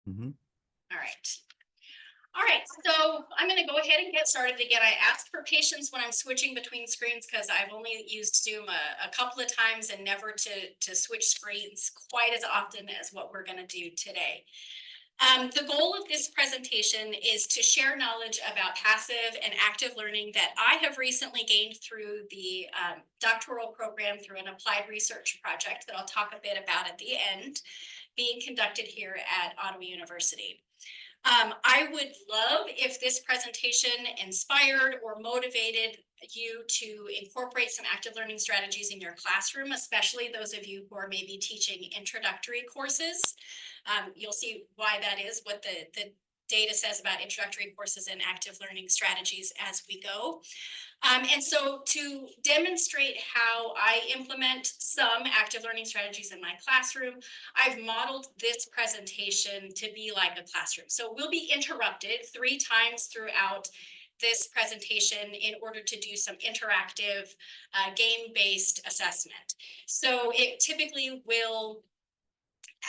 Mhm. All right. All right, so I'm going to go ahead and get started again. I ask for patience when I'm switching between screens because I've only used Zoom a couple of times and never to switch screens quite as often as what we're going to do today. The goal of this presentation is to share knowledge about passive and active learning that I have recently gained through the doctoral program through an applied research project that I'll talk a bit about at the end, being conducted here at Ottawa University. I would love if this presentation inspired or motivated you to incorporate some active learning strategies in your classroom, especially those of you who are maybe teaching introductory courses. You'll see why that is, what the data says about introductory courses and active learning strategies as we go. And so to demonstrate how I implement some active learning strategies in my classroom, I've modeled this presentation to be like a classroom. So we'll be interrupted 3 times throughout this presentation in order to do some interactive game-based assessment. So it typically will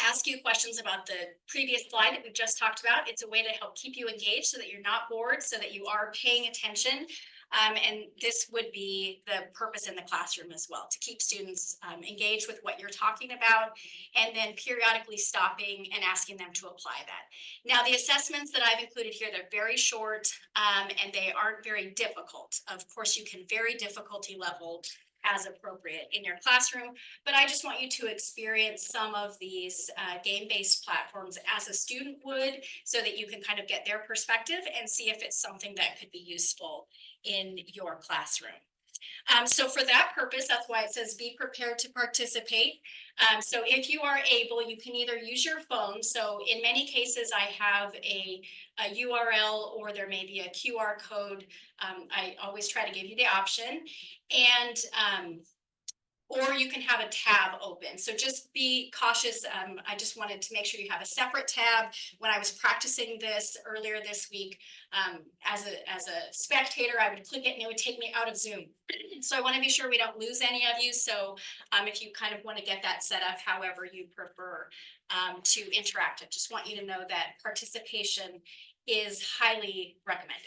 ask you questions about the previous slide that we just talked about. It's a way to help keep you engaged so that you're not bored, so that you are paying attention. And this would be the purpose in the classroom as well, to keep students engaged with what you're talking about, and then periodically stopping and asking them to apply that. Now, the assessments that I've included here, they're very short and they aren't very difficult. Of course, you can vary difficulty level as appropriate in your classroom, but I just want you to experience some of these game-based platforms as a student would, so that you can kind of get their perspective and see if it's something that could be useful in your classroom. So for that purpose, that's why it says be prepared to participate. So if you are able, you can either use your phone. So in many cases, I have a URL, or there may be a QR code. I always try to give you the option. And or you can have a tab open. So just be cautious. I just wanted to make sure you have a separate tab. When I was practicing this earlier this week, as a spectator, I would click it and it would take me out of Zoom. So I want to be sure we don't lose any of you. So if you kind of want to get that set up however you prefer to interact, I just want you to know that participation is highly recommended.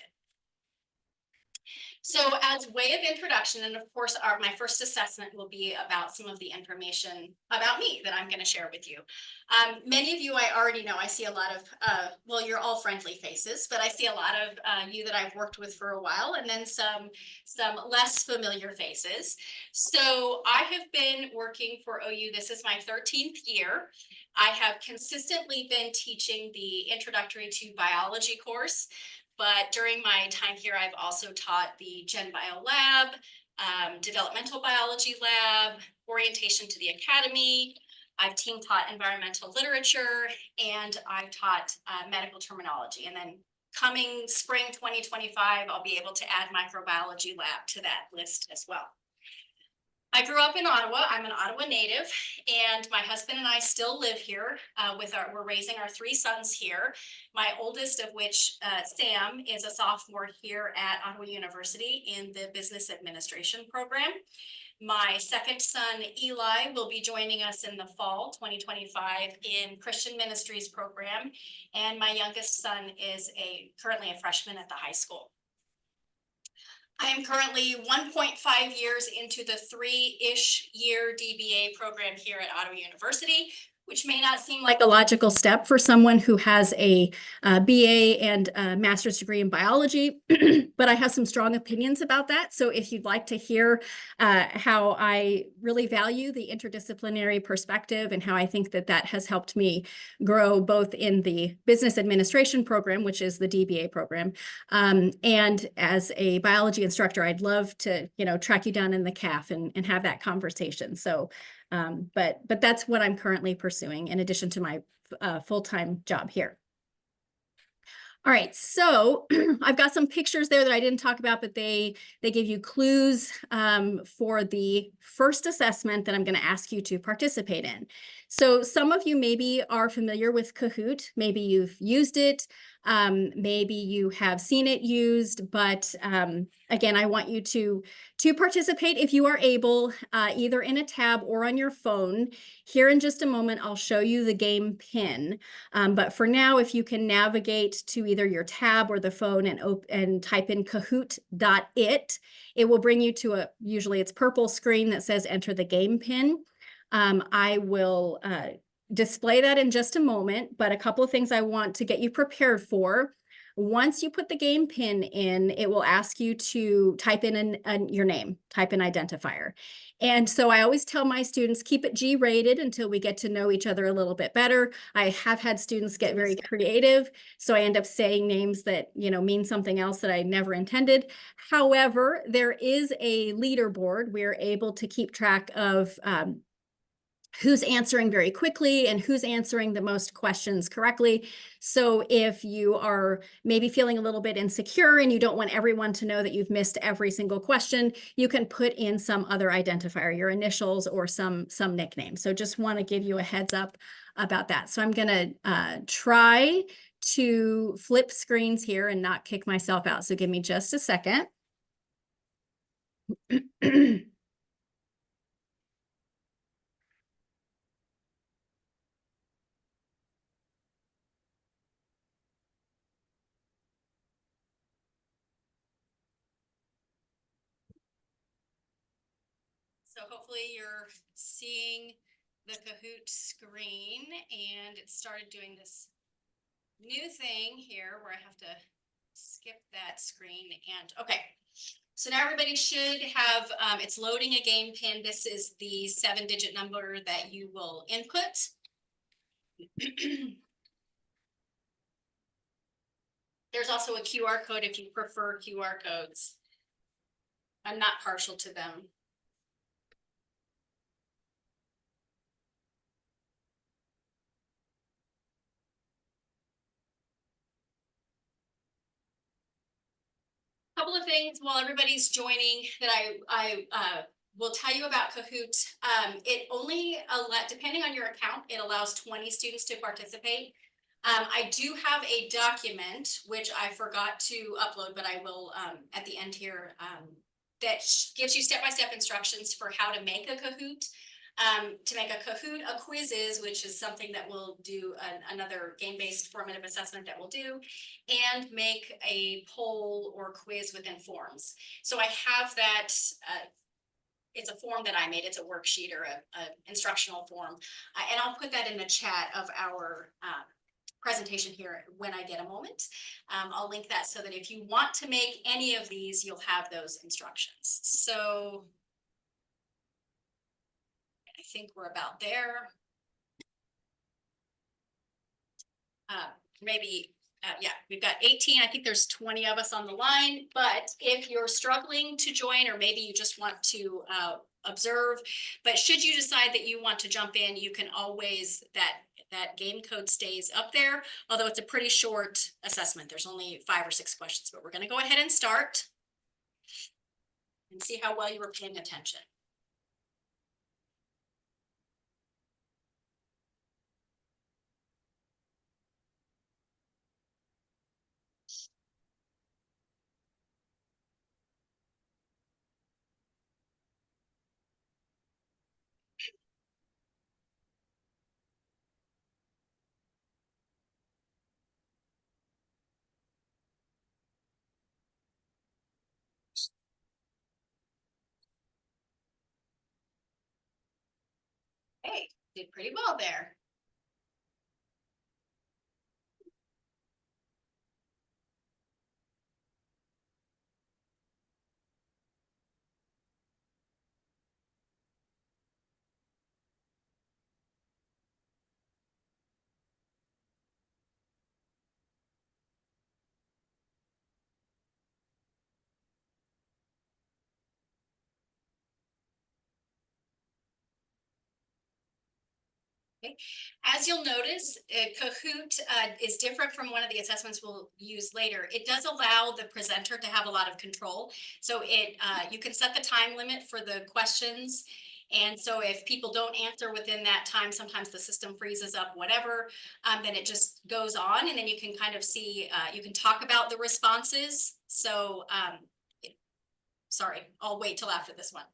So as way of introduction, and of course, my first assessment will be about some of the information about me that I'm going to share with you. Many of you I already know. I see a lot of, well, you're all friendly faces, but I see a lot of you that I've worked with for a while, and then some less familiar faces. So I have been working for OU. This is my 13th year. I have consistently been teaching the Introductory to Biology course. But during my time here, I've also taught the Gen Bio Lab, Developmental Biology Lab, Orientation to the Academy. I've team taught environmental literature, and I've taught medical terminology. And then coming spring 2025, I'll be able to add microbiology lab to that list as well. I grew up in Ottawa. I'm an Ottawa native, and my husband and I still live here. We're raising our 3 sons here. My oldest of which, Sam, is a sophomore here at Ottawa University in the business administration program. My second son, Eli, will be joining us in the fall 2025 in Christian Ministries program, and my youngest son is currently a freshman at the high school. I am currently 1.5 years into the 3-ish year DBA program here at Ottawa University, which may not seem like a logical step for someone who has a BA and a master's degree in biology, but I have some strong opinions about that. So if you'd like to hear how I really value the interdisciplinary perspective and how I think that that has helped me grow both in the business administration program, which is the DBA program, and as a biology instructor, I'd love to, track you down in the CAF and have that conversation. So but that's what I'm currently pursuing in addition to my full-time job here. All right, so I've got some pictures there that I didn't talk about, but they give you clues for the first assessment that I'm going to ask you to participate in. So some of you maybe are familiar with Kahoot. Maybe you've used it. Maybe you have seen it used, but again, I want you to participate if you are able, either in a tab or on your phone. Here in just a moment, I'll show you the game pin. But for now, if you can navigate to either your tab or the phone and type in kahoot.it, it will bring you to usually it's purple screen that says enter the game pin. I will display that in just a moment, but a couple of things I want to get you prepared for. Once you put the game pin in, it will ask you to type in your name, type in identifier. And so I always tell my students, keep it G-rated until we get to know each other a little bit better. I have had students get very creative, so I end up saying names that, mean something else that I never intended. However, there is a leaderboard. We're able to keep track of who's answering very quickly and who's answering the most questions correctly. So if you are maybe feeling a little bit insecure and you don't want everyone to know that you've missed every single question, you can put in some other identifier, your initials or some nickname. So just want to give you a heads up about that. So I'm going to try to flip screens here and not kick myself out. So give me just a second. So hopefully you're seeing the Kahoot screen, and it started doing this new thing here where I have to skip that screen. And okay, so now everybody should have, it's loading a game pin. This is the 7-digit number that you will input. There's also a QR code if you prefer QR codes. I'm not partial to them. Couple of things while everybody's joining that I will tell you about Kahoot. It only, depending on your account, it allows 20 students to participate. I do have a document, which I forgot to upload, but I will at the end here, that gives you step-by-step instructions for how to make a Kahoot. To make a Kahoot, a quizzes, which is something that we'll do another game-based formative assessment that we'll do, and make a poll or quiz within forms. So I have that, it's a form that I made, it's a worksheet or a instructional form, and I'll put that in the chat of our presentation here when I get a moment. I'll link that so that if you want to make any of these, you'll have those instructions. So I think we're about there. Yeah, we've got 18. I think there's 20 of us on the line, but if you're struggling to join, or maybe you just want to observe, but should you decide that you want to jump in, you can always, that game code stays up there, although it's a pretty short assessment. There's only 5 or 6 questions, but we're going to go ahead and start and see how well you were paying attention. Hey, did pretty well there. Okay. As you'll notice, Kahoot is different from one of the assessments we'll use later. It does allow the presenter to have a lot of control. So you can set the time limit for the questions, And so if people don't answer within that time, sometimes the system freezes up, whatever, then it just goes on, and then you can kind of see, you can talk about the responses. So, sorry, I'll wait till after this one.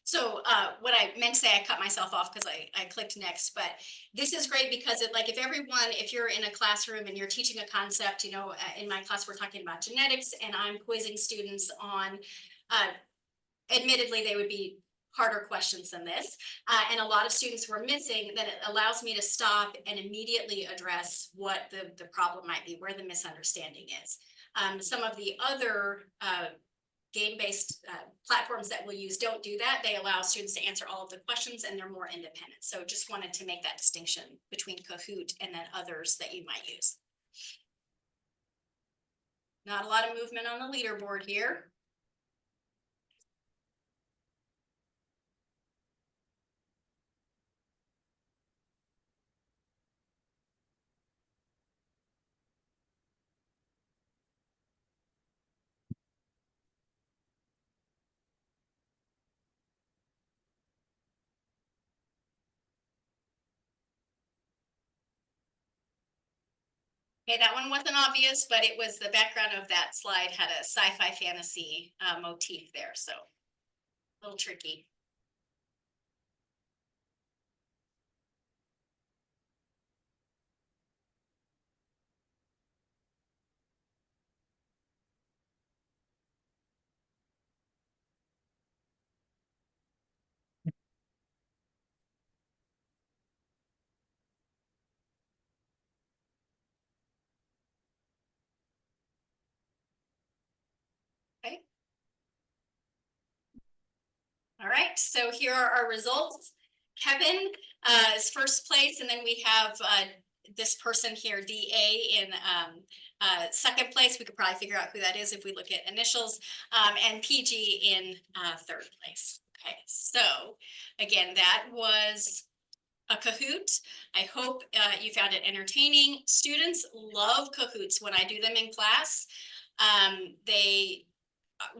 So what I meant to say, I cut myself off because I clicked next, but this is great because if everyone, if you're in a classroom and you're teaching a concept, in my class, we're talking about genetics and I'm quizzing students on, admittedly, they would be harder questions than this. And a lot of students were missing, then it allows me to stop and immediately address what the problem might be, where the misunderstanding is. Some of the other game-based platforms that we'll use don't do that. They allow students to answer all of the questions and they're more independent. So just wanted to make that distinction between Kahoot and then others that you might use. Not a lot of movement on the leaderboard here. Okay, that one wasn't obvious, but it was the background of that slide had a sci-fi fantasy motif there, so a little tricky. Okay. All right, so here are our results. Kevin is first place, and then we have this person here, DA, in second place. We could probably figure out who that is if we look at initials, and PG in third place. Okay, so again, that was a Kahoot. I hope you found it entertaining. Students love Kahoots when I do them in class.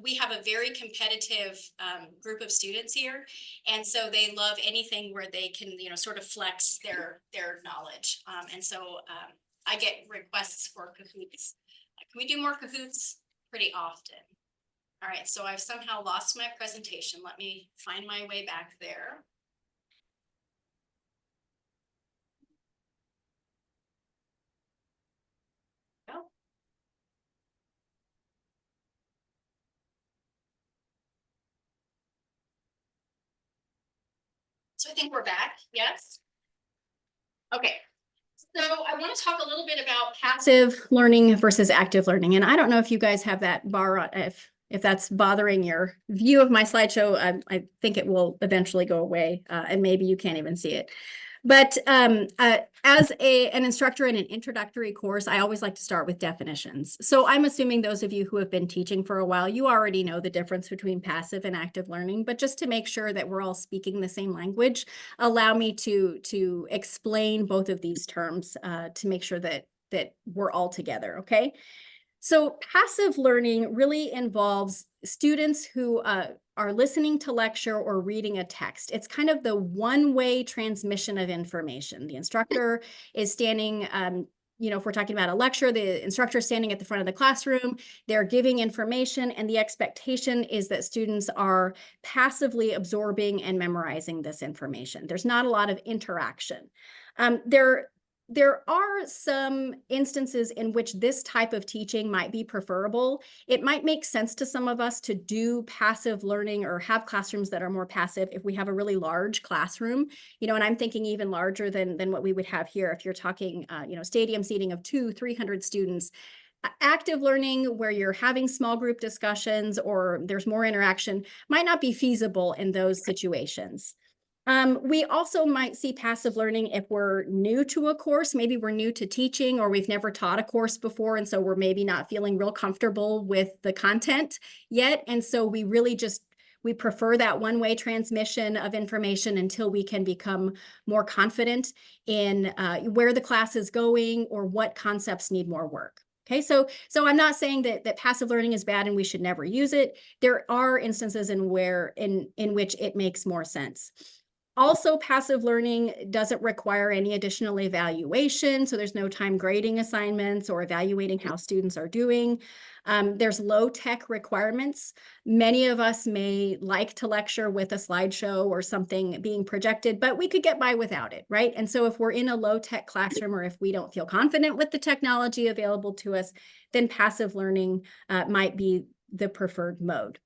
We have a very competitive group of students here, and so they love anything where they can, sort of flex their knowledge. And so I get requests for Kahoots. Can we do more Kahoots? Pretty often. All right, so I've somehow lost my presentation. Let me find my way back there. Oh. So I think we're back, yes? Okay. So I want to talk a little bit about passive learning versus active learning. And I don't know if you guys have that bar on, if that's bothering your view of my slideshow. I think it will eventually go away, and maybe you can't even see it. But as an instructor in an introductory course, I always like to start with definitions. So I'm assuming those of you who have been teaching for a while, you already know the difference between passive and active learning. But just to make sure that we're all speaking the same language, allow me to explain both of these terms to make sure that we're all together, okay? So passive learning really involves students who are listening to lecture or reading a text. It's kind of the one-way transmission of information. The instructor is standing, if we're talking about a lecture, the instructor is standing at the front of the classroom, they're giving information, and the expectation is that students are passively absorbing and memorizing this information. There's not a lot of interaction. There are some instances in which this type of teaching might be preferable. It might make sense to some of us to do passive learning or have classrooms that are more passive if we have a really large classroom, and I'm thinking even larger than what we would have here. If you're talking, stadium seating of 200-300 students, active learning where you're having small group discussions or there's more interaction might not be feasible in those situations. We also might see passive learning if we're new to a course. Maybe we're new to teaching or we've never taught a course before. And so we're maybe not feeling real comfortable with the content yet. And so we really we prefer that one-way transmission of information until we can become more confident in where the class is going or what concepts need more work. Okay, so I'm not saying that passive learning is bad and we should never use it. There are instances in which it makes more sense. Also, passive learning doesn't require any additional evaluation, so there's no time grading assignments or evaluating how students are doing. There's low-tech requirements. Many of us may like to lecture with a slideshow or something being projected, but we could get by without it, right? And so if we're in a low-tech classroom or if we don't feel confident with the technology available to us, then passive learning might be the preferred mode.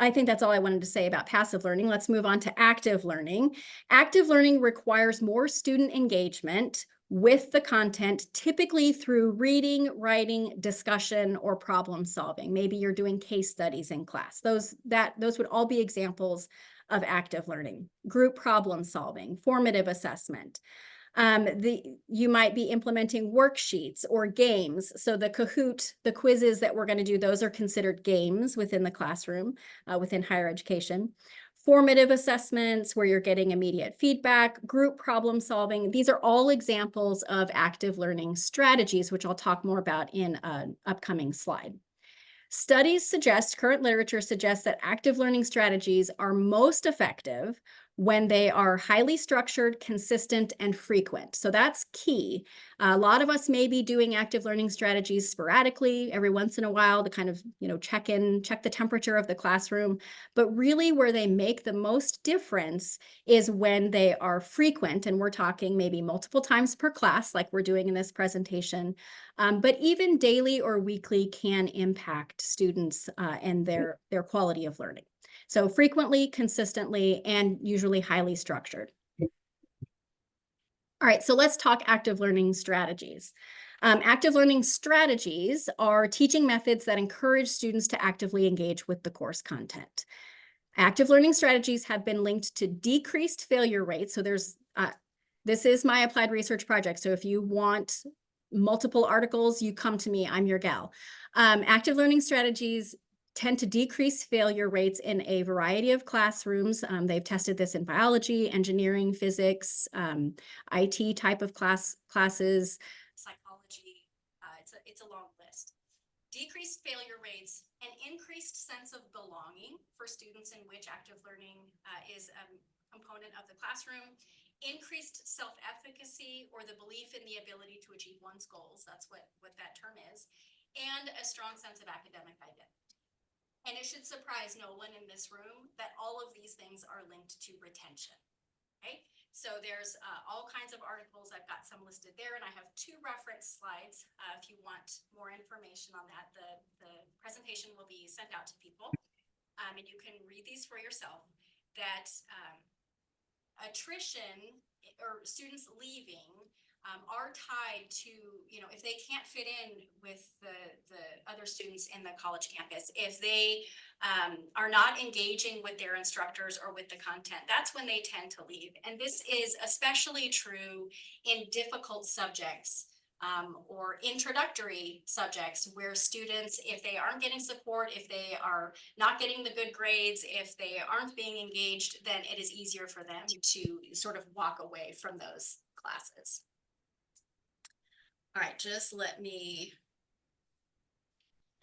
I think that's all I wanted to say about passive learning. Let's move on to active learning. Active learning requires more student engagement with the content, typically through reading, writing, discussion, or problem solving. Maybe you're doing case studies in class. Those would all be examples of active learning. Group problem solving, formative assessment. You might be implementing worksheets or games. So the Kahoot, the quizzes that we're going to do, those are considered games within the classroom, within higher education. Formative assessments where you're getting immediate feedback, group problem solving. These are all examples of active learning strategies, which I'll talk more about in an upcoming slide. Current literature suggests that active learning strategies are most effective when they are highly structured, consistent, and frequent. So that's key. A lot of us may be doing active learning strategies sporadically, every once in a while, to kind of, check the temperature of the classroom. But really where they make the most difference is when they are frequent, and we're talking maybe multiple times per class, like we're doing in this presentation. But even daily or weekly can impact students and their quality of learning. So frequently, consistently, and usually highly structured. All right, so let's talk active learning strategies. Active learning strategies are teaching methods that encourage students to actively engage with the course content. Active learning strategies have been linked to decreased failure rates. So this is my applied research project. So if you want multiple articles, you come to me, I'm your gal. Active learning strategies tend to decrease failure rates in a variety of classrooms. They've tested this in biology, engineering, physics, IT type of classes, psychology. It's a long list. Decreased failure rates, an increased sense of belonging for students in which active learning is a component of the classroom, increased self-efficacy or the belief in the ability to achieve one's goals, that's what that term is, and a strong sense of academic identity. And it should surprise no one in this room that all of these things are linked to retention. Okay, so there's all kinds of articles. I've got some listed there, and I have 2 reference slides. If you want more information on that, the presentation will be sent out to people, and you can read these for yourself. That attrition or students leaving are tied to, if they can't fit in with the other students in the college campus, if they are not engaging with their instructors or with the content, that's when they tend to leave. And this is especially true in difficult subjects or introductory subjects where students, if they aren't getting support, if they are not getting the good grades, if they aren't being engaged, then it is easier for them to sort of walk away from those classes. All right, just let me.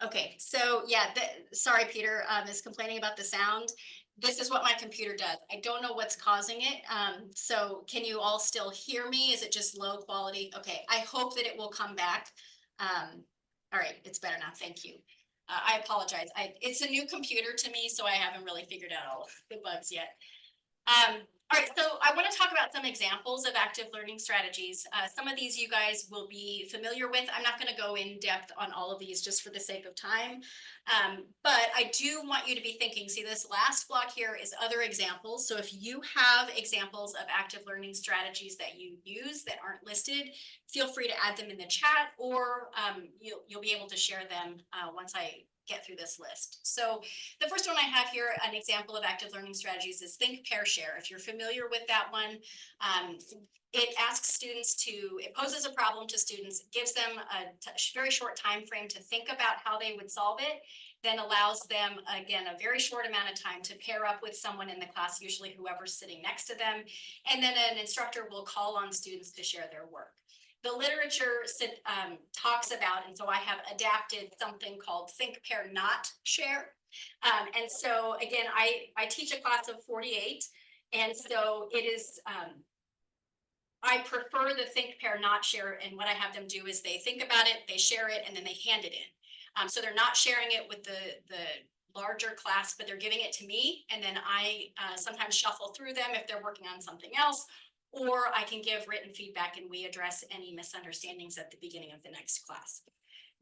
Okay, so yeah, sorry, Peter is complaining about the sound. This is what my computer does. I don't know what's causing it. So can you all still hear me? Is it just low quality? Okay, I hope that it will come back. All right, it's better now, thank you. I apologize. It's a new computer to me, so I haven't really figured out all the bugs yet. All right, so I want to talk about some examples of active learning strategies. Some of these you guys will be familiar with. I'm not going to go in depth on all of these just for the sake of time, but I do want you to be thinking, see this last block here is other examples. So if you have examples of active learning strategies that you use that aren't listed, feel free to add them in the chat, or you'll be able to share them once I get through this list. So the first one I have here, an example of active learning strategies, is think, pair, share. If you're familiar with that one, it asks students to, it poses a problem to students, gives them a very short time frame to think about how they would solve it, then allows them, again, a very short amount of time to pair up with someone in the class, usually whoever's sitting next to them, and then an instructor will call on students to share their work. The literature talks about, and so I have adapted something called think, pair, not share. And so again, I teach a class of 48, and so it is, I prefer the think, pair, not share, and what I have them do is they think about it, they share it, and then they hand it in. So they're not sharing it with the larger class, but they're giving it to me, and then I sometimes shuffle through them if they're working on something else, or I can give written feedback and we address any misunderstandings at the beginning of the next class.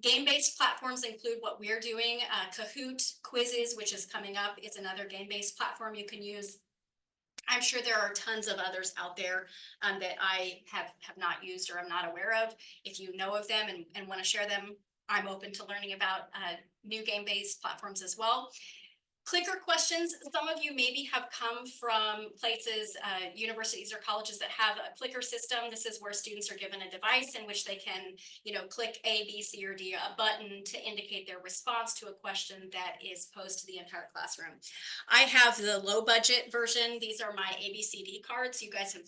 Game-based platforms include what we're doing. Kahoot, Quizzes, which is coming up, is another game-based platform you can use. I'm sure there are tons of others out there that I have not used or I'm not aware of. If you know of them and want to share them, I'm open to learning about new game-based platforms as well. Clicker questions, some of you maybe have come from places, universities or colleges that have a clicker system. This is where students are given a device in which they can, click A, B, C, or D, a button to indicate their response to a question that is posed to the entire classroom. I have the low budget version. These are my ABCD cards. You guys have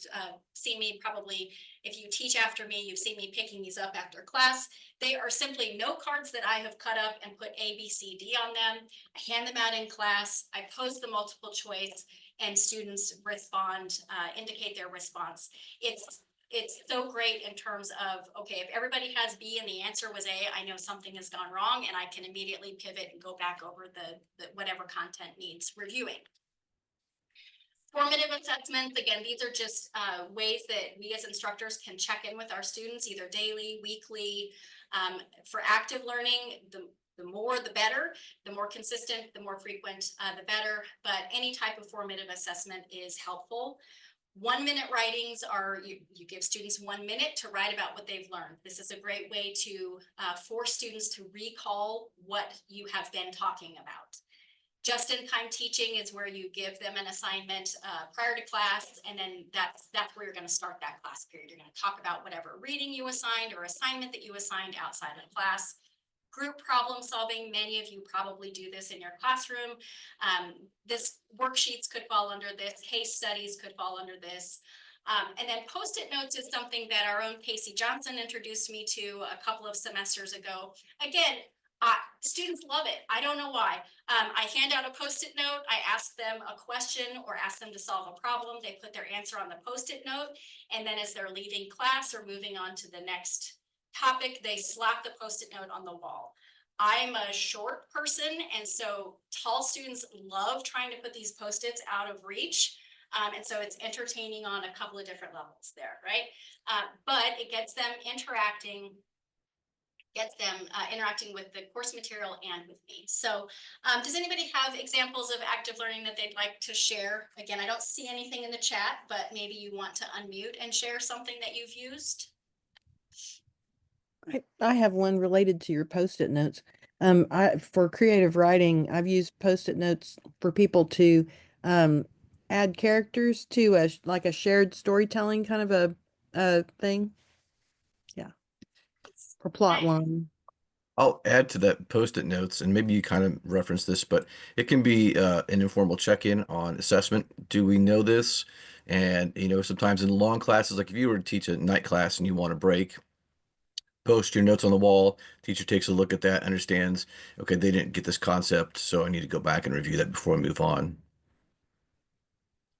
seen me probably, if you teach after me, you've seen me picking these up after class. They are simply note cards that I have cut up and put A, B, C, D on them. I hand them out in class. I pose the multiple choice and students respond, indicate their response. It's so great in terms of, okay, if everybody has B and the answer was A, I know something has gone wrong and I can immediately pivot and go back over the whatever content needs reviewing. Formative assessments, again, these are just ways that we as instructors can check in with our students, either daily, weekly. For active learning, the more the better, the more consistent, the more frequent, the better, but any type of formative assessment is helpful. 1 minute writings are, you give students 1 minute to write about what they've learned. This is a great way to force students to recall what you have been talking about. Just-in-time teaching is where you give them an assignment prior to class, and then that's where you're going to start that class period. You're going to talk about whatever reading you assigned or assignment that you assigned outside of class. Group problem solving, many of you probably do this in your classroom. This worksheets could fall under this, case studies could fall under this. And then post-it notes is something that our own Casey Johnson introduced me to a couple of semesters ago. Again, students love it. I don't know why. I hand out a post-it note. I ask them a question or ask them to solve a problem. They put their answer on the post-it note. And then as they're leaving class or moving on to the next topic, they slap the post-it note on the wall. I'm a short person, and so tall students love trying to put these post-its out of reach. And so it's entertaining on a couple of different levels there, right? But it gets them interacting with the course material and with me. So does anybody have examples of active learning that they'd like to share? Again, I don't see anything in the chat, but maybe you want to unmute and share something that you've used. I have one related to your post-it notes. For creative writing, I've used post-it notes for people to add characters to like a shared storytelling kind of a thing. Yeah, for plot line. I'll add to that post-it notes, and maybe you kind of reference this, but it can be an informal check-in on assessment. Do we know this? And, sometimes in long classes, like if you were to teach a night class and you want a break, post your notes on the wall. Teacher takes a look at that, understands, okay, they didn't get this concept, so I need to go back and review that before I move on.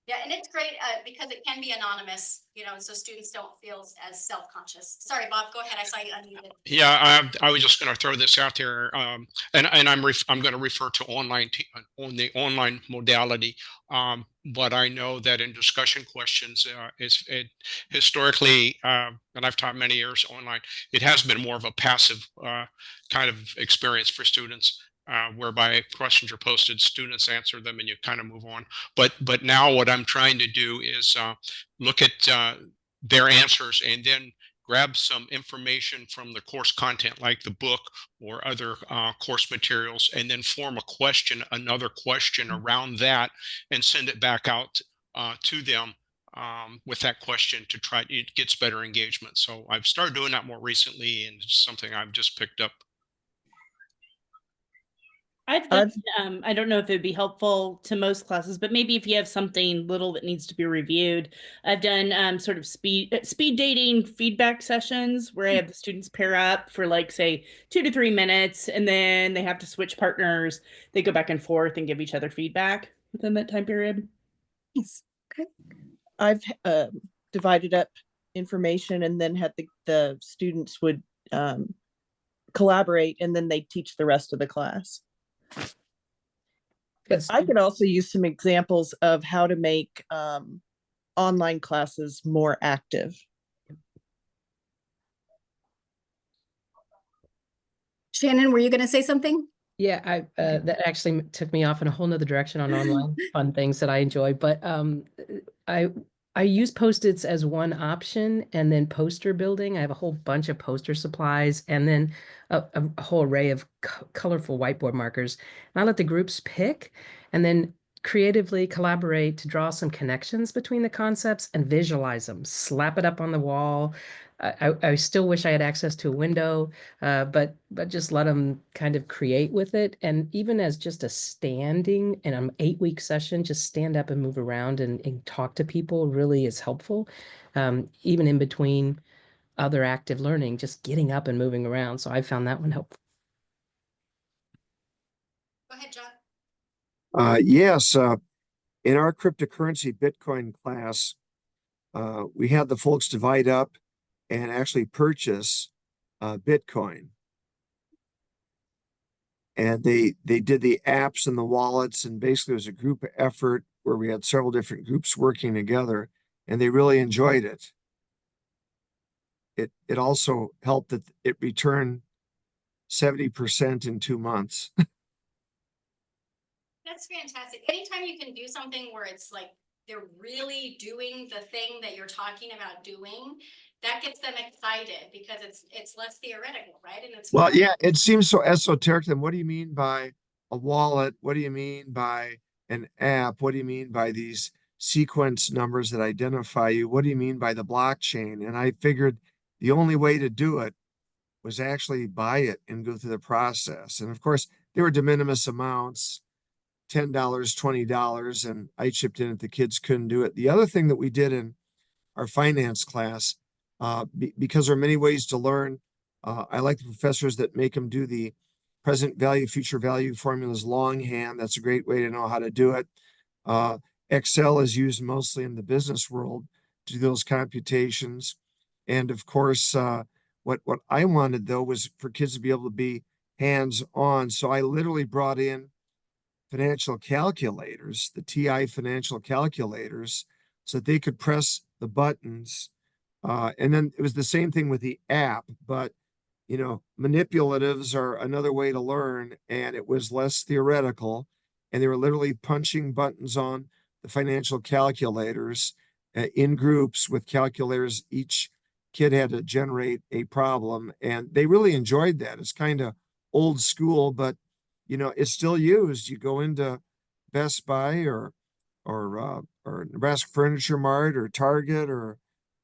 Yeah, and it's great because it can be anonymous, so students don't feel as self-conscious. Sorry, Bob, go ahead. I saw you unmuted. Yeah, I was just going to throw this out there, and I'm going to refer to on the online modality. But I know that in discussion questions, historically, and I've taught many years online, it has been more of a passive kind of experience for students. Whereby questions are posted, students answer them, and you kind of move on. But now what I'm trying to do is look at their answers and then grab some information from the course content, like the book or other course materials, and then form a question, another question around that, and send it back out to them with that question to try. It gets better engagement. So I've started doing that more recently, and it's something I've just picked up. I've done, I don't know if it'd be helpful to most classes, but maybe if you have something little that needs to be reviewed, I've done sort of speed dating feedback sessions where I have the students pair up for like, say, 2 to 3 minutes, and then they have to switch partners. They go back and forth and give each other feedback within that time period. Yes. Okay. I've divided up information and then had the students would collaborate, and then they teach the rest of the class. But I could also use some examples of how to make online classes more active. Shannon, were you going to say something? Yeah, that actually took me off in a whole nother direction on online fun things that I enjoy. But I use Post-its as one option, and then poster building. I have a whole bunch of poster supplies, and then a whole array of colorful whiteboard markers. And I let the groups pick, and then creatively collaborate to draw some connections between the concepts and visualize them. Slap it up on the wall. I still wish I had access to a window, but just let them kind of create with it. And even as just a standing in an 8-week session, just stand up and move around and talk to people really is helpful. Even in between other active learning, just getting up and moving around. So I found that one helpful. Go ahead, John. Yes, in our cryptocurrency Bitcoin class, we had the folks divide up and actually purchase Bitcoin. And they did the apps and the wallets, and basically it was a group effort where we had several different groups working together, and they really enjoyed it. It also helped that it returned 70% in 2 months. That's fantastic. Anytime you can do something where it's like they're really doing the thing that you're talking about doing, that gets them excited because it's less theoretical, right? And it's Well, yeah, it seems so esoteric. Then what do you mean by a wallet? What do you mean by an app? What do you mean by these sequence numbers that identify you? What do you mean by the blockchain? And I figured the only way to do it was actually buy it and go through the process. And of course, they were de minimis amounts, $10, $20, and I chipped in if the kids couldn't do it. The other thing that we did in our finance class, because there are many ways to learn, I like the professors that make them do the present value, future value formulas longhand. That's a great way to know how to do it. Excel is used mostly in the business world to do those computations. And of course, what I wanted though was for kids to be able to be hands-on. So I literally brought in financial calculators, the TI financial calculators, so that they could press the buttons. And then it was the same thing with the app, but you know, manipulatives are another way to learn, and it was less theoretical. And they were literally punching buttons on the financial calculators in groups with calculators. Each kid had to generate a problem, and they really enjoyed that. It's kind of old school, but you know, it's still used. You go into Best Buy or Nebraska Furniture Mart or Target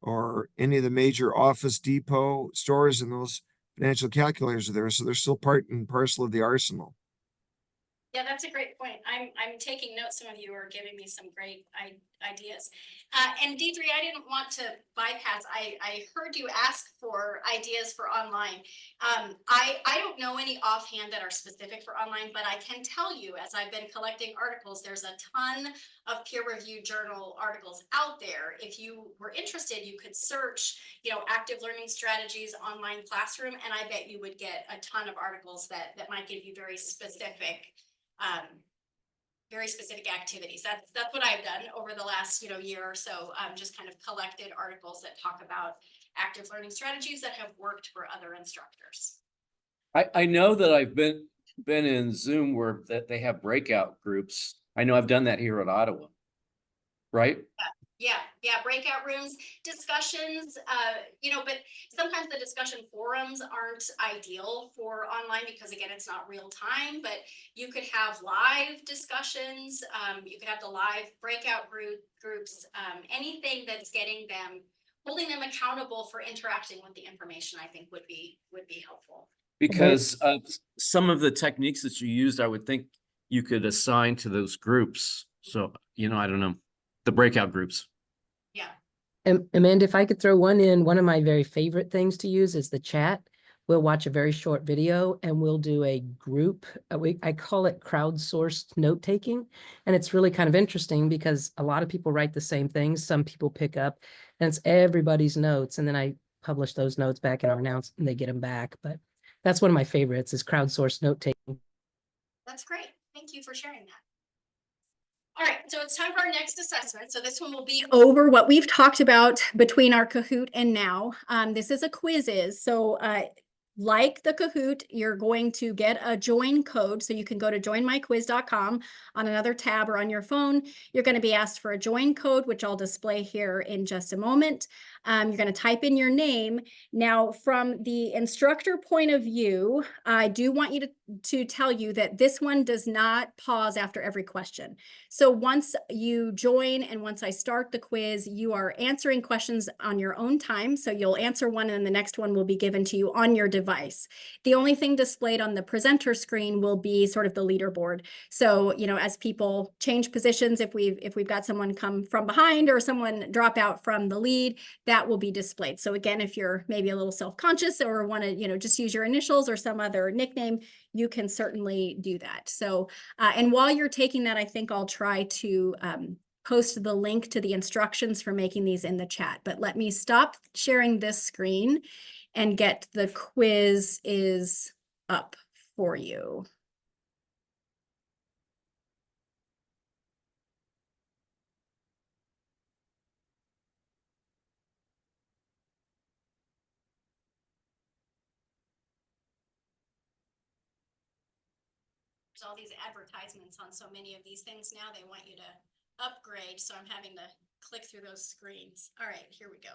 or any of the major Office Depot stores, and those financial calculators are there. So they're still part and parcel of the arsenal. Yeah, that's a great point. I'm taking notes. Some of you are giving me some great ideas. And Deidre, I didn't want to bypass. I heard you ask for ideas for online. I don't know any offhand that are specific for online, but I can tell you, as I've been collecting articles, there's a ton of peer-reviewed journal articles out there. If you were interested, you could search, active learning strategies online classroom, and I bet you would get a ton of articles that might give you very specific activities. That's what I've done over the last year or so. Just kind of collected articles that talk about active learning strategies that have worked for other instructors. I know that I've been in Zoom where that they have breakout groups. I know I've done that here at Ottawa, right? Yeah, breakout rooms, discussions, but sometimes the discussion forums aren't ideal for online because again, it's not real time, but you could have live discussions, you could have the live breakout groups, anything that's holding them accountable for interacting with the information, I think would be helpful. Because some of the techniques that you used, I would think you could assign to those groups. So, I don't know, the breakout groups. Yeah. Amanda, if I could throw one in, one of my very favorite things to use is the chat. We'll watch a very short video and we'll do a group. I call it crowdsourced note taking. And it's really kind of interesting because a lot of people write the same things. Some people pick up and it's everybody's notes. And then I publish those notes back in our announce and they get them back. But that's one of my favorites is crowdsourced note taking. That's great. Thank you for sharing that. All right, so it's time for our next assessment. So this one will be over what we've talked about between our Kahoot and now. This is a quizzes. So like the Kahoot, you're going to get a join code. So you can go to joinmyquiz.com on another tab or on your phone. You're going to be asked for a join code, which I'll display here in just a moment. You're going to type in your name. Now, from the instructor point of view, I do want you to tell you that this one does not pause after every question. So once you join and once I start the quiz, you are answering questions on your own time. So you'll answer one and the next one will be given to you on your device. The only thing displayed on the presenter screen will be sort of the leaderboard. So, as people change positions, if we've got someone come from behind or someone drop out from the lead, that will be displayed. So again, if you're maybe a little self-conscious or want to, just use your initials or some other nickname, you can certainly do that. So, and while you're taking that, I think I'll try to post the link to the instructions for making these in the chat. But let me stop sharing this screen and get the quiz is up for you. There's all these advertisements on so many of these things now. They want you to upgrade, so I'm having to click through those screens. All right, here we go.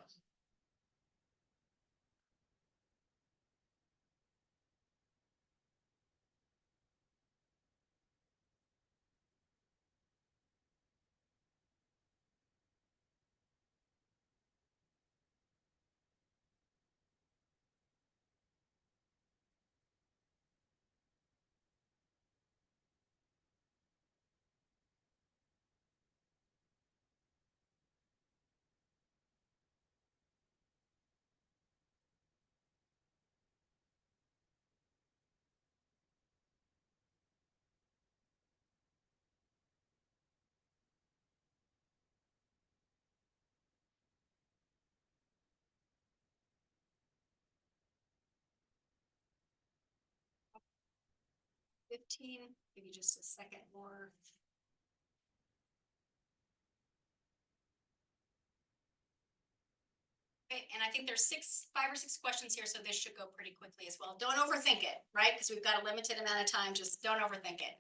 Give you just a second more. Okay, and I think there's 5 or 6 questions here, so this should go pretty quickly as well. Don't overthink it, right? Because we've got a limited amount of time. Just don't overthink it.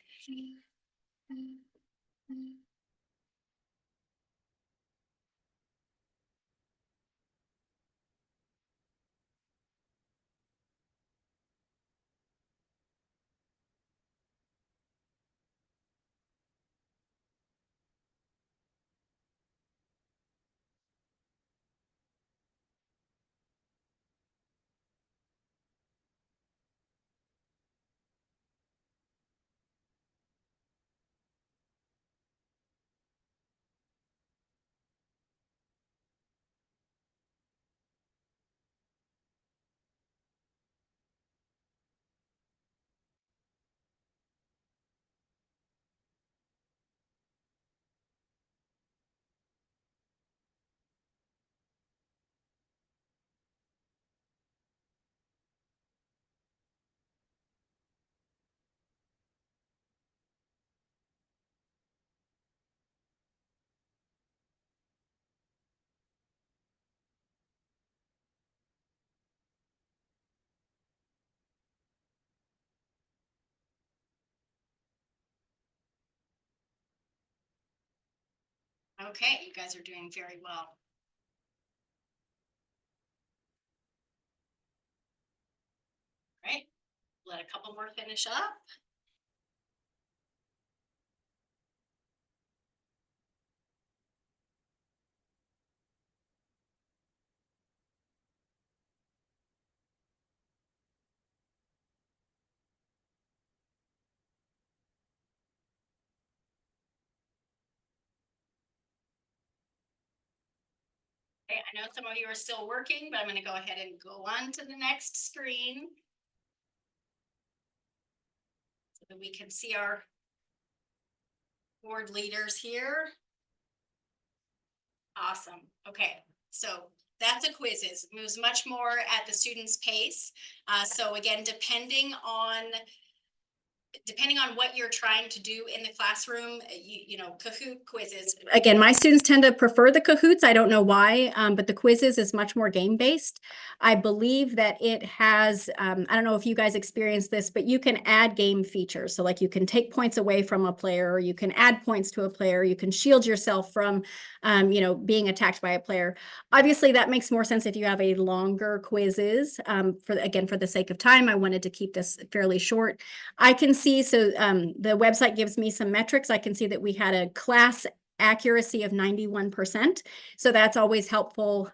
Okay, you guys are doing very well. All right, let a couple more finish up. Okay, I know some of you are still working, but I'm going to go ahead and go on to the next screen so that we can see our board leaders here. Awesome. Okay, so that's a quizzes. It moves much more at the student's pace. So again, depending on what you're trying to do in the classroom, you know, Kahoot quizzes. Again, my students tend to prefer the Kahoots. I don't know why, but the quizzes is much more game-based. I believe that it has, I don't know if you guys experienced this, but you can add game features. So like you can take points away from a player, or you can add points to a player, you can shield yourself from, you know, being attacked by a player. Obviously, that makes more sense if you have a longer quizzes. For the sake of time, I wanted to keep this fairly short. I can see, so the website gives me some metrics. I can see that we had a class accuracy of 91%. So that's always helpful.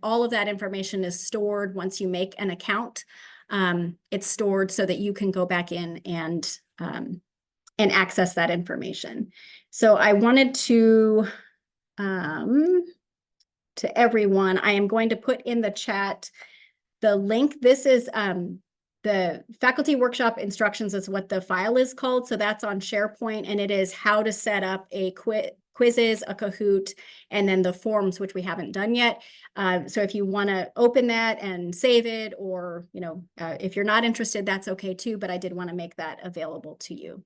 All of that information is stored once you make an account. It's stored so that you can go back in and access that information. So I wanted to everyone, I am going to put in the chat the link. This is the faculty workshop instructions is what the file is called. So that's on SharePoint, and it is how to set up a quizzes, a Kahoot, and then the forms, which we haven't done yet. So if you want to open that and save it, or, you know, if you're not interested, that's okay too, but I did want to make that available to you.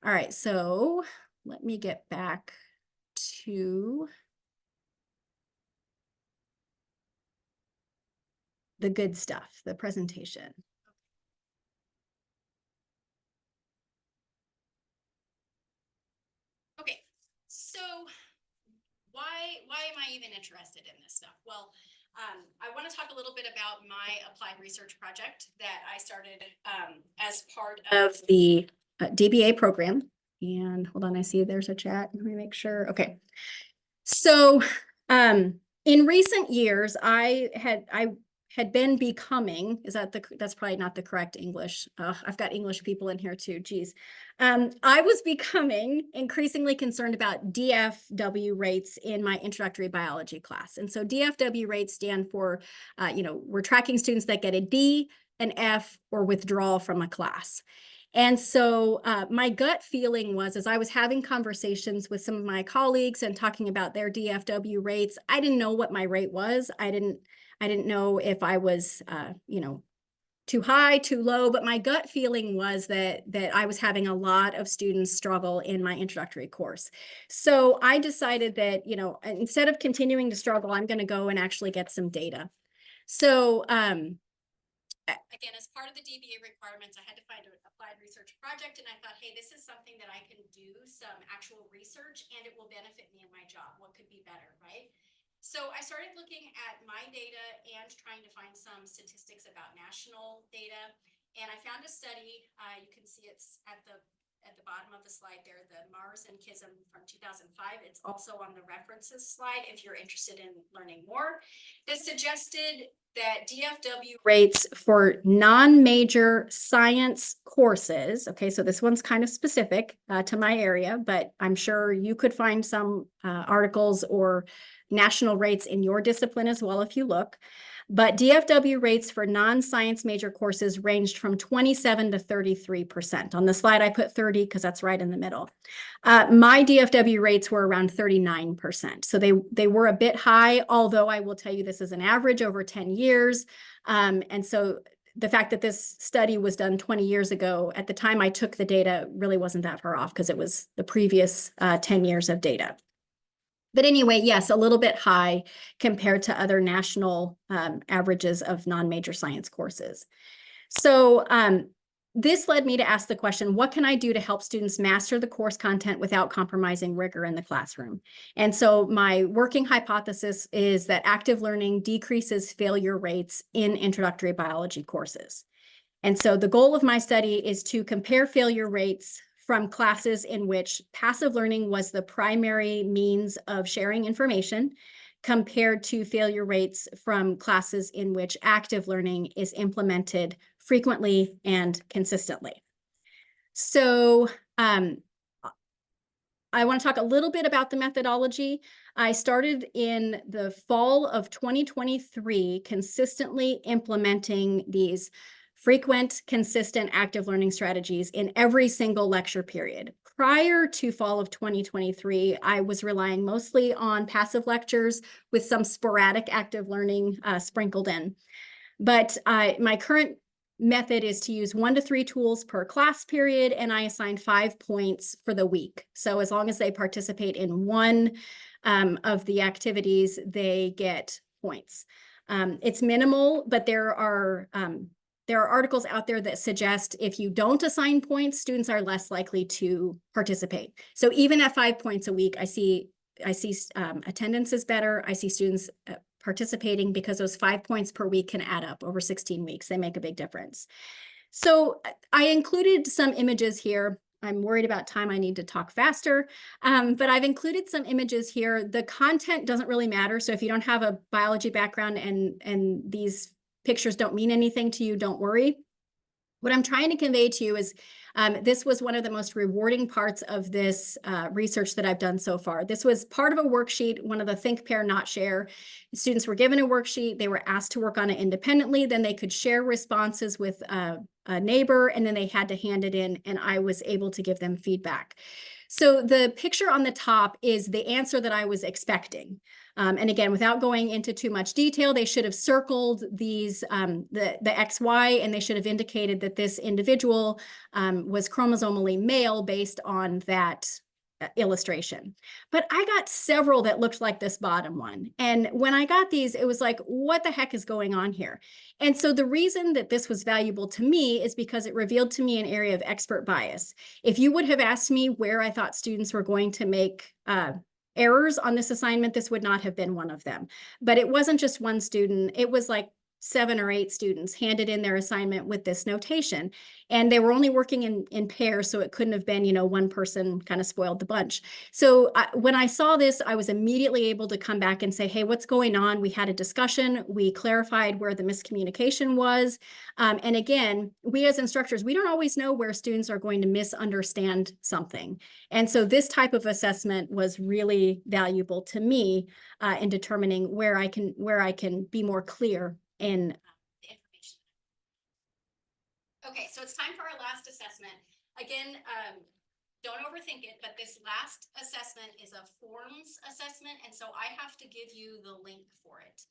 All right, so let me get back to the good stuff, the presentation. Okay, so why am I even interested in this stuff? Well, I want to talk a little bit about my applied research project that I started as part of the DBA program. And hold on, I see there's a chat. Let me make sure. Okay. So in recent years, I had been becoming, that's probably not the correct English. I've got English people in here too, geez. I was becoming increasingly concerned about DFW rates in my introductory biology class. And so DFW rates stand for, you know, we're tracking students that get a D, an F, or withdrawal from a class. And so my gut feeling was, as I was having conversations with some of my colleagues and talking about their DFW rates, I didn't know what my rate was. I didn't know if I was, you know, too high, too low, but my gut feeling was that I was having a lot of students struggle in my introductory course. So I decided that, you know, instead of continuing to struggle, I'm going to go and actually get some data. So again, as part of the DBA requirements, I had to find an applied research project, and I thought, hey, this is something that I can do some actual research, and it will benefit me in my job. What could be better, right? So I started looking at my data and trying to find some statistics about national data. And I found a study, you can see it's at the bottom of the slide there, the Mars and Kism from 2005. It's also on the references slide if you're interested in learning more. That suggested that DFW rates for non-major science courses, okay, so this one's kind of specific to my area, but I'm sure you could find some articles or national rates in your discipline as well if you look. But DFW rates for non-science major courses ranged from 27 to 33%. On the slide, I put 30 because that's right in the middle. My DFW rates were around 39%. So they were a bit high, although I will tell you this is an average over 10 years. And so the fact that this study was done 20 years ago, at the time I took the data, really wasn't that far off because it was the previous 10 years of data. But anyway, yes, a little bit high compared to other national averages of non-major science courses. So this led me to ask the question, what can I do to help students master the course content without compromising rigor in the classroom? And so my working hypothesis is that active learning decreases failure rates in introductory biology courses. And so the goal of my study is to compare failure rates from classes in which passive learning was the primary means of sharing information, compared to failure rates from classes in which active learning is implemented frequently and consistently. So I want to talk a little bit about the methodology. I started in the fall of 2023, consistently implementing these frequent, consistent active learning strategies in every single lecture period. Prior to fall of 2023, I was relying mostly on passive lectures with some sporadic active learning sprinkled in. But my current method is to use 1 to 3 tools per class period, and I assign 5 points for the week. So as long as they participate in one of the activities, they get points. It's minimal, but there are articles out there that suggest if you don't assign points, students are less likely to participate. So even at 5 points a week, I see attendance is better. I see students participating because those 5 points per week can add up over 16 weeks. They make a big difference. So I included some images here. I'm worried about time. I need to talk faster, but I've included some images here. The content doesn't really matter. So if you don't have a biology background and these pictures don't mean anything to you, don't worry. What I'm trying to convey to you is this was one of the most rewarding parts of this research that I've done so far. This was part of a worksheet, one of the Think, Pair, Not Share. Students were given a worksheet. They were asked to work on it independently. Then they could share responses with a neighbor, and then they had to hand it in, and I was able to give them feedback. So the picture on the top is the answer that I was expecting. And again, without going into too much detail, they should have circled these, the XY, and they should have indicated that this individual was chromosomally male based on that illustration. But I got several that looked like this bottom one. And when I got these, it was like, what the heck is going on here? And so the reason that this was valuable to me is because it revealed to me an area of expert bias. If you would have asked me where I thought students were going to make errors on this assignment, this would not have been one of them. But it wasn't just one student. It was like 7 or 8 students handed in their assignment with this notation. And they were only working in pairs, so it couldn't have been, one person kind of spoiled the bunch. So when I saw this, I was immediately able to come back and say, hey, what's going on? We had a discussion. We clarified where the miscommunication was. And again, we as instructors, we don't always know where students are going to misunderstand something. And so this type of assessment was really valuable to me in determining where I can be more clear in the information. Okay, so it's time for our last assessment. Again, don't overthink it, but this last assessment is a forms assessment, and so I have to give you the link for it.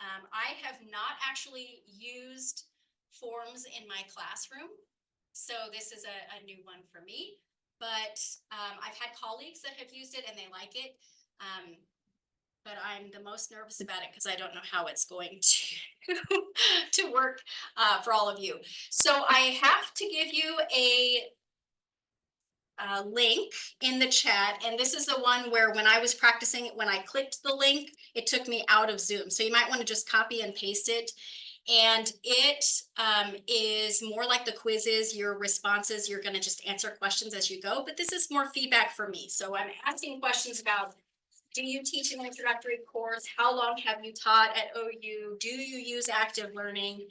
I have not actually used forms in my classroom, so this is a new one for me, but I've had colleagues that have used it and they like it. But I'm the most nervous about it because I don't know how it's going to work for all of you. So I have to give you a link in the chat, and this is the one where when I was practicing it, when I clicked the link, it took me out of Zoom. So you might want to just copy and paste it. And it is more like the quizzes, your responses, you're going to just answer questions as you go, but this is more feedback for me. So I'm asking questions about, do you teach an introductory course? How long have you taught at OU? Do you use active learning?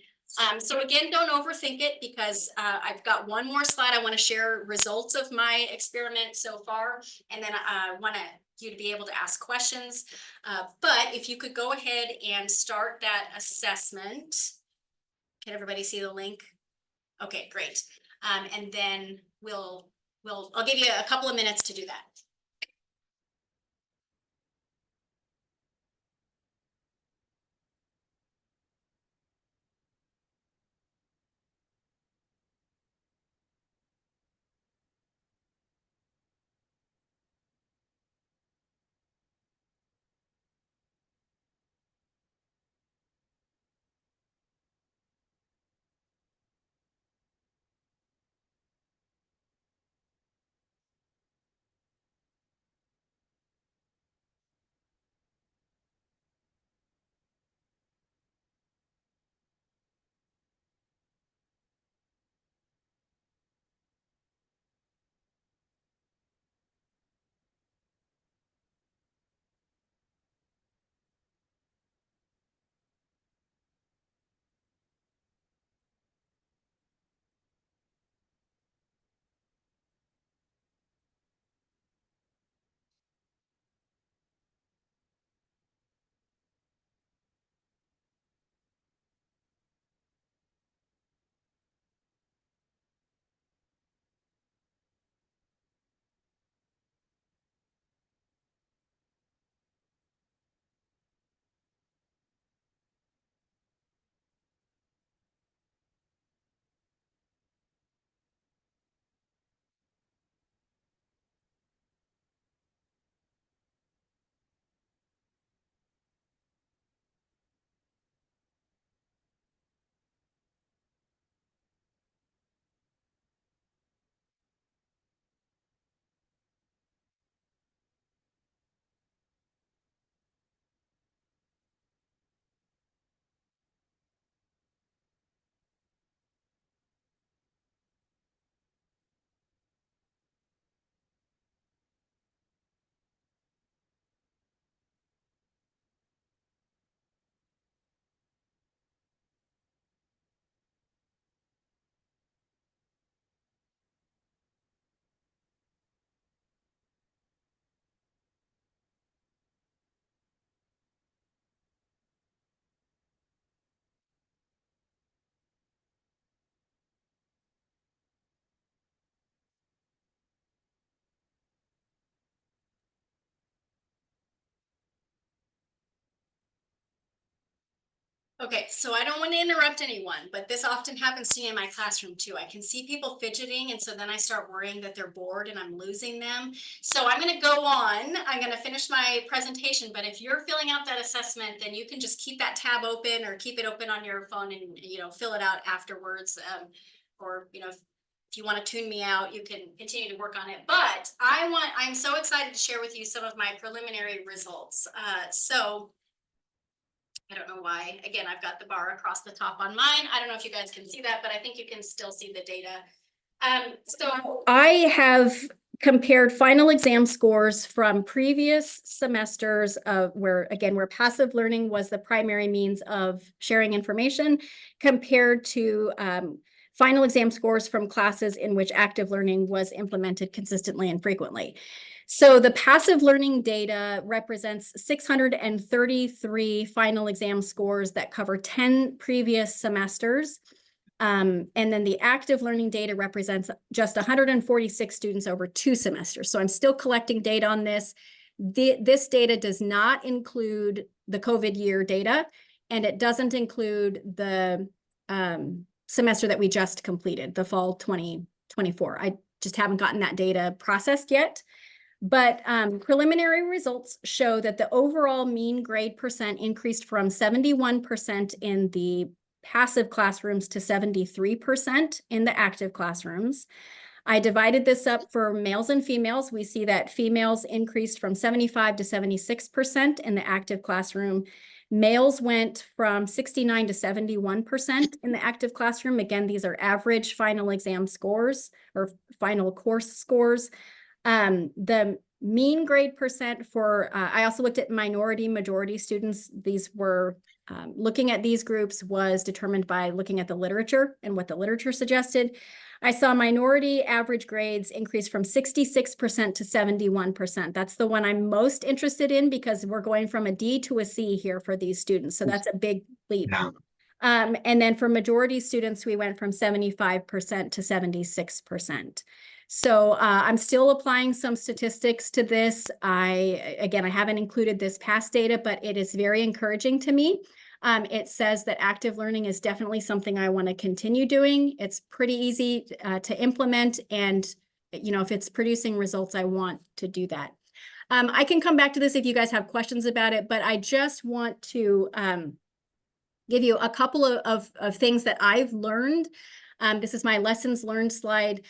So again, don't overthink it because I've got one more slide. I want to share results of my experiment so far, and then I want you to be able to ask questions. But if you could go ahead and start that assessment. Can everybody see the link? Okay, great. And then I'll give you a couple of minutes to do that. Okay, so I don't want to interrupt anyone, but this often happens to me in my classroom too. I can see people fidgeting, and so then I start worrying that they're bored and I'm losing them. So I'm going to go on. I'm going to finish my presentation, but if you're filling out that assessment, then you can just keep that tab open or keep it open on your phone and, fill it out afterwards. Or, if you want to tune me out, you can continue to work on it. But I'm so excited to share with you some of my preliminary results. So I don't know why. Again, I've got the bar across the top on mine. I don't know if you guys can see that, but I think you can still see the data. So I have compared final exam scores from previous semesters of where passive learning was the primary means of sharing information, compared to final exam scores from classes in which active learning was implemented consistently and frequently. So the passive learning data represents 633 final exam scores that cover 10 previous semesters. And then the active learning data represents just 146 students over 2 semesters. So I'm still collecting data on this. This data does not include the COVID year data, and it doesn't include the semester that we just completed, the fall 2024. I just haven't gotten that data processed yet. But preliminary results show that the overall mean grade percent increased from 71% in the passive classrooms to 73% in the active classrooms. I divided this up for males and females. We see that females increased from 75 to 76% in the active classroom. Males went from 69 to 71% in the active classroom. Again, these are average final exam scores or final course scores. The mean grade percent for, I also looked at minority, majority students. These were, looking at these groups was determined by looking at the literature and what the literature suggested. I saw minority average grades increase from 66% to 71%. That's the one I'm most interested in because we're going from a D to a C here for these students. So that's a big leap. Yeah. And then for majority students, we went from 75% to 76%. So I'm still applying some statistics to this. I haven't included this past data, but it is very encouraging to me. It says that active learning is definitely something I want to continue doing. It's pretty easy to implement. And, if it's producing results, I want to do that. I can come back to this if you guys have questions about it, but I just want to give you a couple of things that I've learned. This is my lessons learned slide.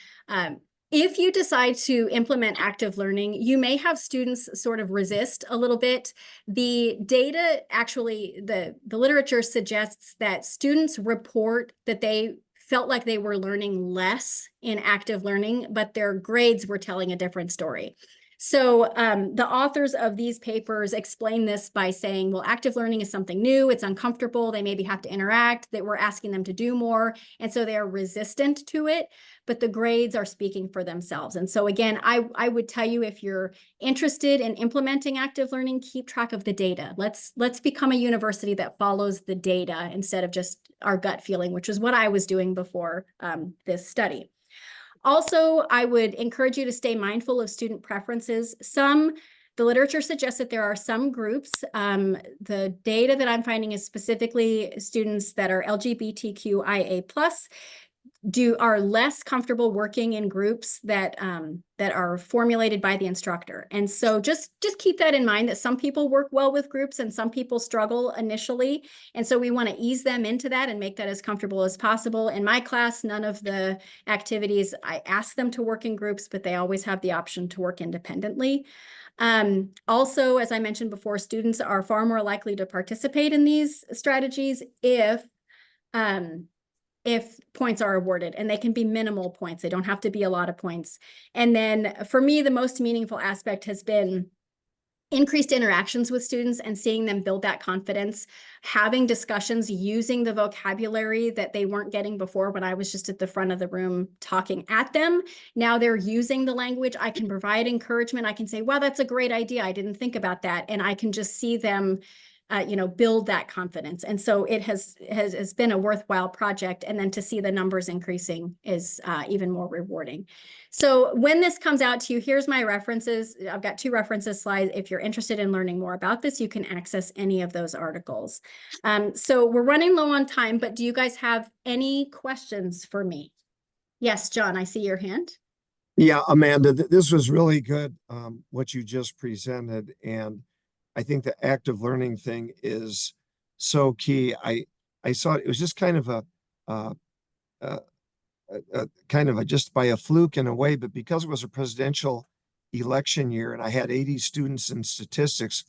If you decide to implement active learning, you may have students sort of resist a little bit. The data, actually, the literature suggests that students report that they felt like they were learning less in active learning, but their grades were telling a different story. So the authors of these papers explain this by saying, well, active learning is something new, it's uncomfortable, they maybe have to interact, that we're asking them to do more, and so they're resistant to it, but the grades are speaking for themselves. And so again, I would tell you, if you're interested in implementing active learning, keep track of the data. Let's become a university that follows the data instead of just our gut feeling, which is what I was doing before this study. Also, I would encourage you to stay mindful of student preferences. The literature suggests that there are some groups, the data that I'm finding is specifically students that are LGBTQIA+, are less comfortable working in groups that are formulated by the instructor. And so just keep that in mind, that some people work well with groups and some people struggle initially. And so we want to ease them into that and make that as comfortable as possible. In my class, none of the activities, I ask them to work in groups, but they always have the option to work independently. Also, as I mentioned before, students are far more likely to participate in these strategies if points are awarded, and they can be minimal points. They don't have to be a lot of points. And then for me, the most meaningful aspect has been increased interactions with students and seeing them build that confidence, having discussions using the vocabulary that they weren't getting before when I was just at the front of the room talking at them. Now they're using the language. I can provide encouragement. I can say, wow, that's a great idea. I didn't think about that. And I can just see them build that confidence. And so it has been a worthwhile project. And then to see the numbers increasing is even more rewarding. So when this comes out to you, here's my references. I've got 2 references slides. If you're interested in learning more about this, you can access any of those articles. So we're running low on time, but do you guys have any questions for me? Yes, John, I see your hand. Yeah, Amanda, this was really good, what you just presented. And I think the active learning thing is so key. I saw it was just kind of uh, kind of just by a fluke in a way, but because it was a presidential election year and I had 80 students in statistics,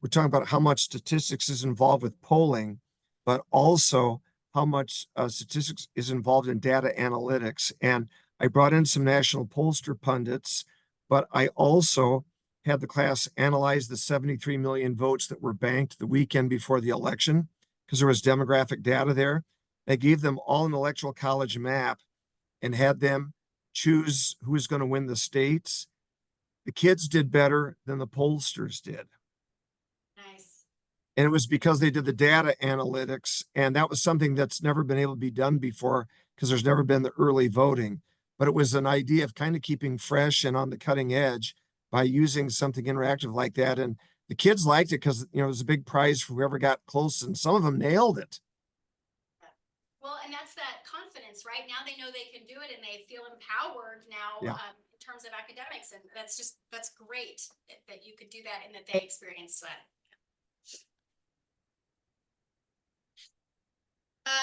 we're talking about how much statistics is involved with polling, but also how much statistics is involved in data analytics. And I brought in some national pollster pundits, but I also had the class analyze the 73 million votes that were banked the weekend before the election, because there was demographic data there. I gave them all an electoral college map and had them choose who was going to win the states. The kids did better than the pollsters did. Nice. And it was because they did the data analytics. And that was something that's never been able to be done before because there's never been the early voting. But it was an idea of kind of keeping fresh and on the cutting edge by using something interactive like that. And the kids liked it because, it was a big prize for whoever got close. And some of them nailed it. Well, and that's that confidence, right? Now they know they can do it and they feel empowered now Yeah. in terms of academics. And that's great that you could do that and that they experienced that.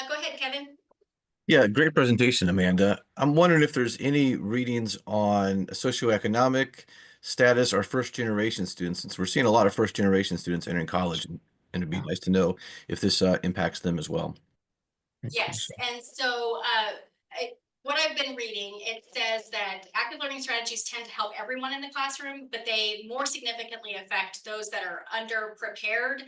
Go ahead, Kevin. Yeah, great presentation, Amanda. I'm wondering if there's any readings on socioeconomic status or first generation students, since we're seeing a lot of first generation students entering college, and it'd be nice to know if this impacts them as well. Yes, and so what I've been reading, it says that active learning strategies tend to help everyone in the classroom, but they more significantly affect those that are underprepared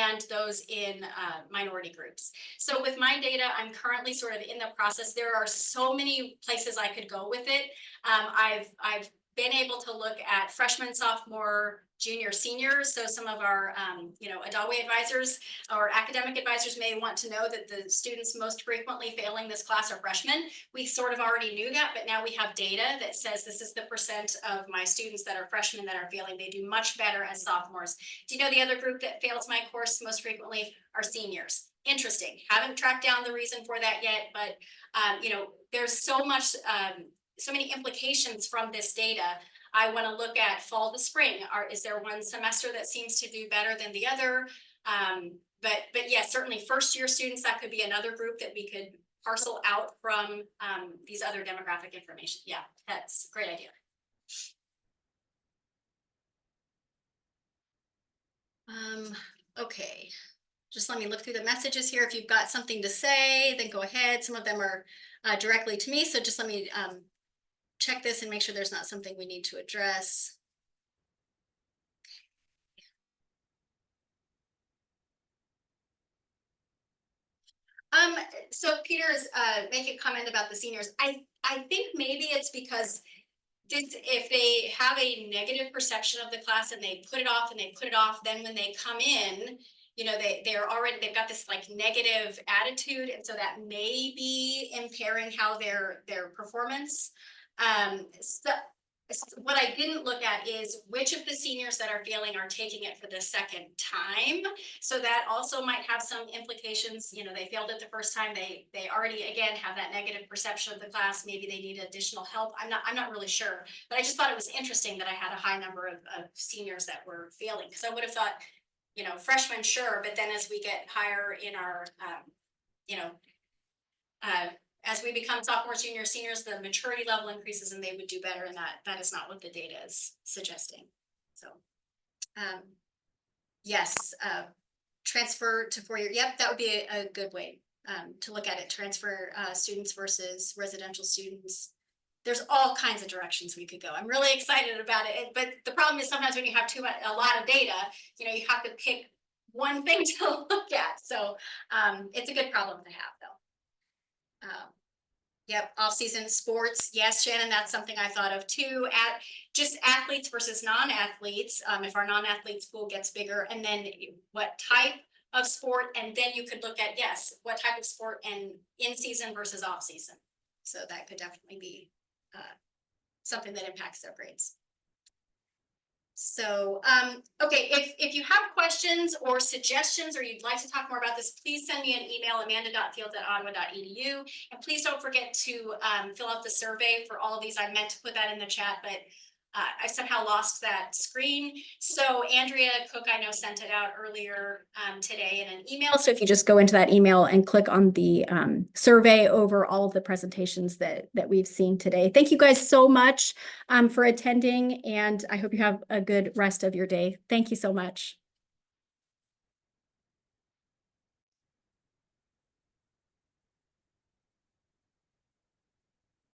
and those in minority groups. So with my data, I'm currently sort of in the process. There are so many places I could go with it. I've been able to look at freshmen, sophomore, junior, seniors. So some of our, Adaway advisors or academic advisors may want to know that the students most frequently failing this class are freshmen. We sort of already knew that, but now we have data that says this is the percent of my students that are freshmen that are failing. They do much better as sophomores. Do you know the other group that fails my course most frequently are seniors? Interesting. Haven't tracked down the reason for that yet, but there's so much, so many implications from this data. I want to look at fall to spring. Is there one semester that seems to do better than the other? But yeah, certainly first year students, that could be another group that we could parcel out from these other demographic information. Yeah, that's a great idea. Okay, just let me look through the messages here. If you've got something to say, then go ahead. Some of them are directly to me, so just let me check this and make sure there's not something we need to address. So Peter's making a comment about the seniors. I think maybe it's because if they have a negative perception of the class and they put it off and they put it off, then when they come in, they've got this like negative attitude, and so that may be impairing how their performance. So what I didn't look at is which of the seniors that are failing are taking it for the second time. So that also might have some implications. They failed it the first time. They already, again, have that negative perception of the class. Maybe they need additional help. I'm not really sure, but I just thought it was interesting that I had a high number of seniors that were failing, because I would have thought, freshmen, sure. But then as we get higher in our, as we become sophomores, juniors, seniors, the maturity level increases and they would do better, and that is not what the data is suggesting. So yes, transfer to 4-year. Yep, that would be a good way to look at it. Transfer students versus residential students. There's all kinds of directions we could go. I'm really excited about it, but the problem is sometimes when you have a lot of data, you have to pick one thing to look at. So it's a good problem to have, though. Yep, off-season sports. Yes, Shannon, that's something I thought of too. At just athletes versus non-athletes. If our non-athlete pool gets bigger, and then what type of sport, and then you could look at, yes, what type of sport and in season versus off season. So that could definitely be something that impacts their grades. So, okay, if you have questions or suggestions, or you'd like to talk more about this, please send me an email, amanda.fields@ottawa.edu. And please don't forget to fill out the survey for all of these. I meant to put that in the chat, but I somehow lost that screen. So Andrea Cook, I know, sent it out earlier today in an email. So if you just go into that email and click on the survey over all of the presentations that we've seen today. Thank you guys so much for attending, and I hope you have a good rest of your day. Thank you so much.